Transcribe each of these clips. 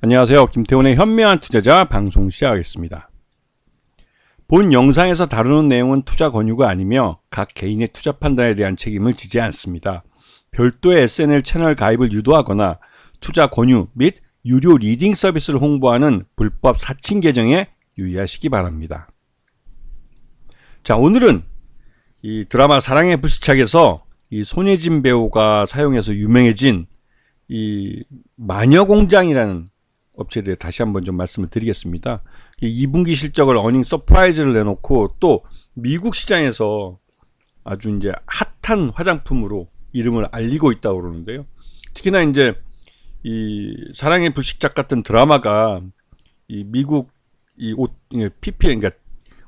안녕하세요. 김태훈의 현명한 투자자 방송 시작하겠습니다. 본 영상에서 다루는 내용은 투자 권유가 아니며 각 개인의 투자 판단에 대한 책임을 지지 않습니다. 별도의 SNL 채널 가입을 유도하거나 투자 권유 및 유료 리딩 서비스를 홍보하는 불법 사칭 계정에 유의하시기 바랍니다. 자, 오늘은 이 드라마 사랑의 불시착에서 이 손예진 배우가 사용해서 유명해진 이 마녀공장이라는 업체에 대해 다시 한번 좀 말씀을 드리겠습니다. 2분기 실적을 어닝 서프라이즈를 내놓고 또 미국 시장에서 아주 이제 핫한 화장품으로 이름을 알리고 있다고 그러는데요. 특히나 이제 이 사랑의 불식작 같은 드라마가 이 미국 PPL 그러니까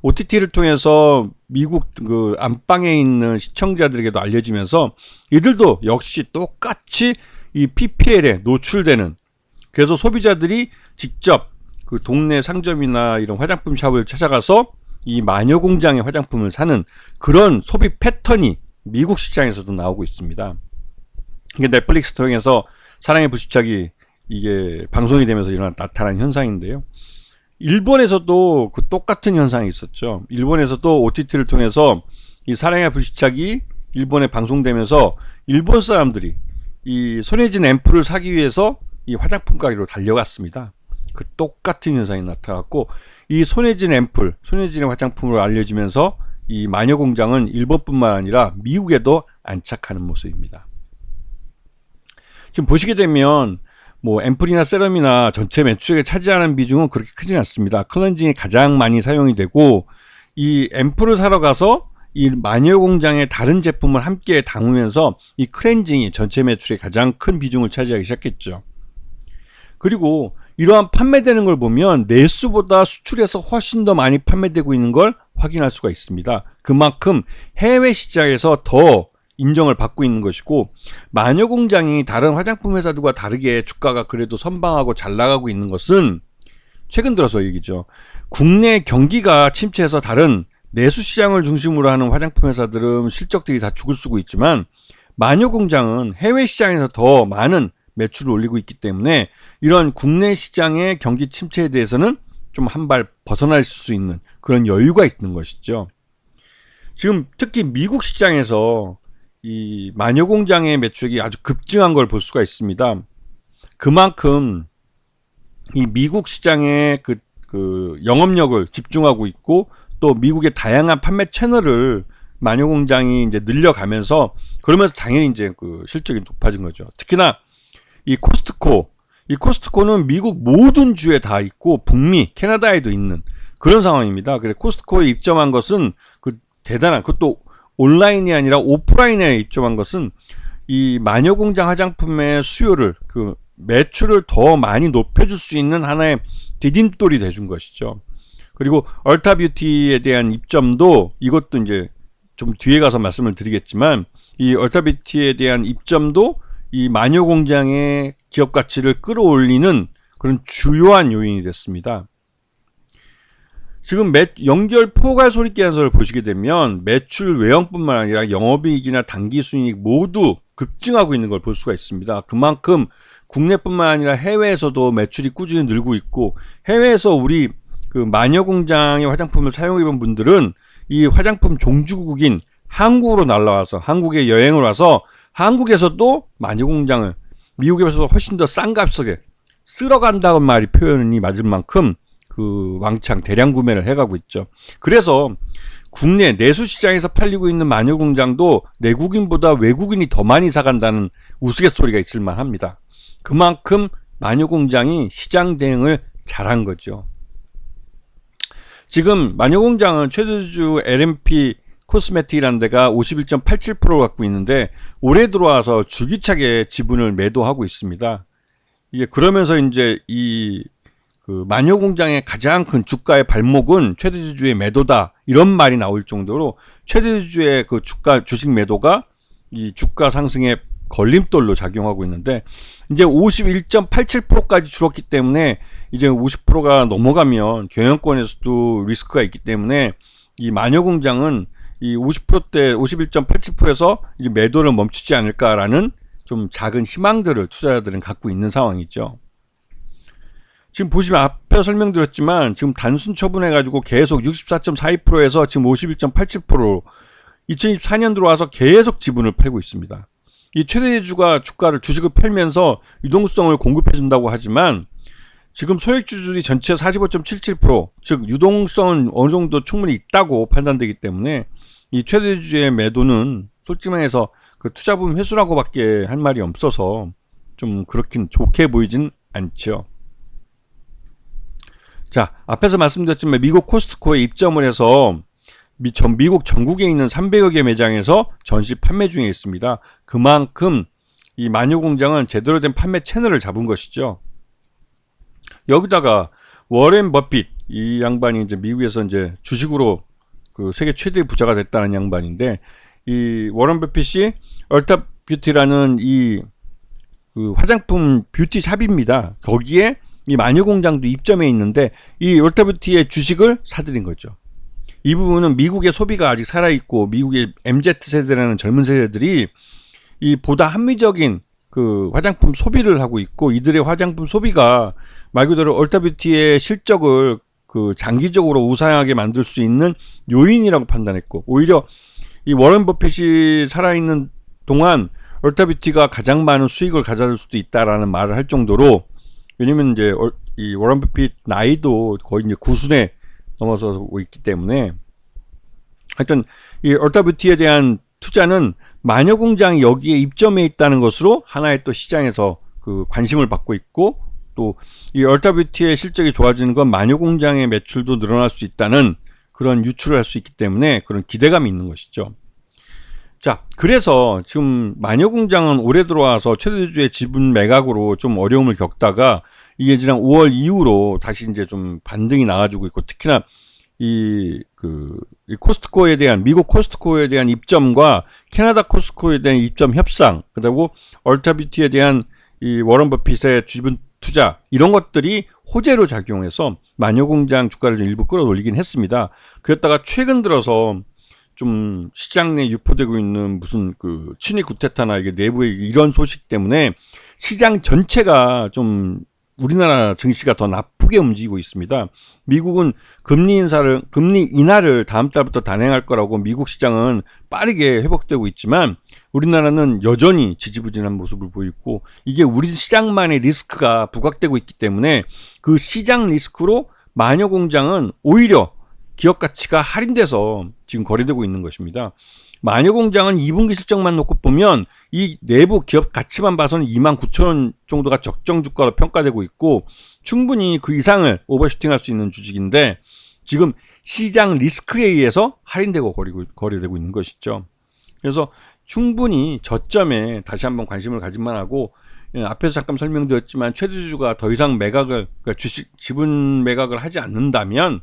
OTT를 통해서 미국 그 안방에 있는 시청자들에게도 알려지면서 이들도 역시 똑같이 이 PPL에 노출되는, 그래서 소비자들이 직접 그 동네 상점이나 이런 화장품 샵을 찾아가서 이 마녀공장의 화장품을 사는 그런 소비 패턴이 미국 시장에서도 나오고 있습니다. 이게 넷플릭스 통해서 사랑의 불시착이 이게 방송이 되면서 나타난 현상인데요. 일본에서도 그 똑같은 현상이 있었죠. 일본에서도 OTT를 통해서 이 사랑의 불시착이 일본에 방송되면서 일본 사람들이 이 손예진 앰플을 사기 위해서 이 화장품 가게로 달려갔습니다. 그 똑같은 현상이 나타났고, 이 손예진 앰플, 손예진의 화장품으로 알려지면서 이 마녀공장은 일본뿐만 아니라 미국에도 안착하는 모습입니다. 지금 보시게 되면 뭐 앰플이나 세럼이나 전체 매출액에 차지하는 비중은 그렇게 크진 않습니다. 클렌징이 가장 많이 사용이 되고, 이 앰플을 사러 가서 이 마녀공장의 다른 제품을 함께 담으면서 이 클렌징이 전체 매출의 가장 큰 비중을 차지하기 시작했죠. 그리고 이러한 판매되는 걸 보면 내수보다 수출에서 훨씬 더 많이 판매되고 있는 걸 확인할 수가 있습니다. 그만큼 해외 시장에서 더 인정을 받고 있는 것이고, 마녀공장이 다른 화장품 회사들과 다르게 주가가 그래도 선방하고 잘 나가고 있는 것은 최근 들어서 얘기죠. 국내 경기가 침체해서 다른 내수 시장을 중심으로 하는 화장품 회사들은 실적들이 다 죽을 쓰고 있지만, 마녀공장은 해외 시장에서 더 많은 매출을 올리고 있기 때문에 이런 국내 시장의 경기 침체에 대해서는 좀 한 발 벗어날 수 있는 그런 여유가 있는 것이죠. 지금 특히 미국 시장에서 이 마녀공장의 매출이 아주 급증한 걸 볼 수가 있습니다. 그만큼 이 미국 시장의 그 영업력을 집중하고 있고, 또 미국의 다양한 판매 채널을 마녀공장이 이제 늘려가면서, 그러면서 당연히 이제 그 실적이 높아진 거죠. 특히나 이 코스트코는 미국 모든 주에 다 있고 북미, 캐나다에도 있는 그런 상황입니다. 그래서 코스트코에 입점한 것은 그 대단한, 그것도 온라인이 아니라 오프라인에 입점한 것은 이 마녀공장 화장품의 수요를, 그 매출을 더 많이 높여줄 수 있는 하나의 디딤돌이 돼준 것이죠. 그리고 얼타뷰티에 대한 입점도, 이것도 이제 좀 뒤에 가서 말씀을 드리겠지만, 이 얼타뷰티에 대한 입점도 이 마녀공장의 기업 가치를 끌어올리는 그런 주요한 요인이 됐습니다. 지금 연결 포괄 손익계산서를 보시게 되면 매출 외형뿐만 아니라 영업이익이나 당기순이익 모두 급증하고 있는 걸 볼 수가 있습니다. 그만큼 국내뿐만 아니라 해외에서도 매출이 꾸준히 늘고 있고, 해외에서 우리 그 마녀공장의 화장품을 사용해본 분들은 이 화장품 종주국인 한국으로 날라와서, 한국에 여행을 와서 한국에서도 마녀공장을 미국에서 훨씬 더 싼 값에 쓸어간다는 말이 표현이 맞을 만큼 그 왕창 대량 구매를 해가고 있죠. 그래서 국내 내수 시장에서 팔리고 있는 마녀공장도 내국인보다 외국인이 더 많이 사간다는 우스갯소리가 있을만 합니다. 그만큼 마녀공장이 시장 대응을 잘한 거죠. 지금 마녀공장은 최대주 LMP 코스메틱이라는 데가 51.87%를 갖고 있는데, 올해 들어와서 주기차게 지분을 매도하고 있습니다. 이게 그러면서 이제 이 그 마녀공장의 가장 큰 주가의 발목은 최대주주의 매도다, 이런 말이 나올 정도로 최대주주의 그 주식 매도가 이 주가 상승의 걸림돌로 작용하고 있는데, 이제 51.87%까지 줄었기 때문에 이제 50%가 넘어가면 경영권에서도 리스크가 있기 때문에 이 마녀공장은 이 50%대 51.87%에서 이제 매도를 멈추지 않을까라는 좀 작은 희망들을 투자자들은 갖고 있는 상황이죠. 지금 보시면 앞에 설명드렸지만 지금 단순 처분해가지고 계속 64.42%에서 지금 51.87%로 2024년 들어와서 계속 지분을 팔고 있습니다. 이 최대주주가 주식을 팔면서 유동성을 공급해준다고 하지만 지금 소액주주들이 전체 45.77%, 즉 유동성은 어느 정도 충분히 있다고 판단되기 때문에 이 최대주주의 매도는 솔직히 말해서 그 투자분 회수라고밖에 할 말이 없어서 좀 그렇긴 좋게 보이진 않죠. 자, 앞에서 말씀드렸지만 미국 코스트코에 입점을 해서 미국 전국에 있는 300여 개 매장에서 전시 판매 중에 있습니다. 그만큼 이 마녀공장은 제대로 된 판매 채널을 잡은 것이죠. 여기다가 워렌 버핏, 이 양반이 이제 미국에서 이제 주식으로 그 세계 최대 부자가 됐다는 양반인데, 이 워렌 버핏이 얼타 뷰티라는 그 화장품 뷰티 샵입니다. 거기에 이 마녀공장도 입점해 있는데 이 얼타 뷰티의 주식을 사들인 거죠. 이 부분은 미국의 소비가 아직 살아있고 미국의 MZ세대라는 젊은 세대들이 이 보다 합리적인 그 화장품 소비를 하고 있고, 이들의 화장품 소비가 말 그대로 얼타뷰티의 실적을 그 장기적으로 우상하게 만들 수 있는 요인이라고 판단했고, 오히려 이 워런 버핏이 살아있는 동안 얼타뷰티가 가장 많은 수익을 가져갈 수도 있다라는 말을 할 정도로, 왜냐면 이제 이 워런 버핏 나이도 거의 이제 90에 넘어서고 있기 때문에, 하여튼 이 얼타뷰티에 대한 투자는 마녀공장이 여기에 입점해 있다는 것으로 하나의 또 시장에서 그 관심을 받고 있고, 또 이 얼타뷰티의 실적이 좋아지는 건 마녀공장의 매출도 늘어날 수 있다는 그런 유출을 할 수 있기 때문에 그런 기대감이 있는 것이죠. 자, 그래서 지금 마녀공장은 올해 들어와서 최대주주의 지분 매각으로 좀 어려움을 겪다가 이게 지난 5월 이후로 다시 이제 좀 반등이 나와주고 있고, 특히나 이 코스트코에 대한, 미국 코스트코에 대한 입점과 캐나다 코스트코에 대한 입점 협상, 그리고 얼타뷰티에 대한 이 워런 버핏의 지분 투자, 이런 것들이 호재로 작용해서 마녀공장 주가를 좀 일부 끌어올리긴 했습니다. 그랬다가 최근 들어서 좀 시장 내에 유포되고 있는 무슨 그 친위 구테타나 이게 내부의 이런 소식 때문에 시장 전체가 좀 우리나라 증시가 더 나쁘게 움직이고 있습니다. 미국은 금리 인하를 다음 달부터 단행할 거라고 미국 시장은 빠르게 회복되고 있지만, 우리나라는 여전히 지지부진한 모습을 보이고, 이게 우리 시장만의 리스크가 부각되고 있기 때문에 그 시장 리스크로 마녀공장은 오히려 기업 가치가 할인돼서 지금 거래되고 있는 것입니다. 마녀공장은 2분기 실적만 놓고 보면 이 내부 기업 가치만 봐서는 29,000원 정도가 적정 주가로 평가되고 있고, 충분히 그 이상을 오버슈팅할 수 있는 주식인데 지금 시장 리스크에 의해서 할인되고 거래되고 있는 것이죠. 그래서 충분히 저점에 다시 한번 관심을 가질만 하고, 앞에서 잠깐 설명드렸지만 최대주주가 더 이상 매각을, 그러니까 주식 지분 매각을 하지 않는다면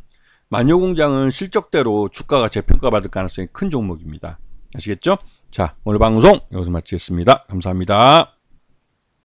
마녀공장은 실적대로 주가가 재평가받을 가능성이 큰 종목입니다. 아시겠죠? 자, 오늘 방송 여기서 마치겠습니다. 감사합니다.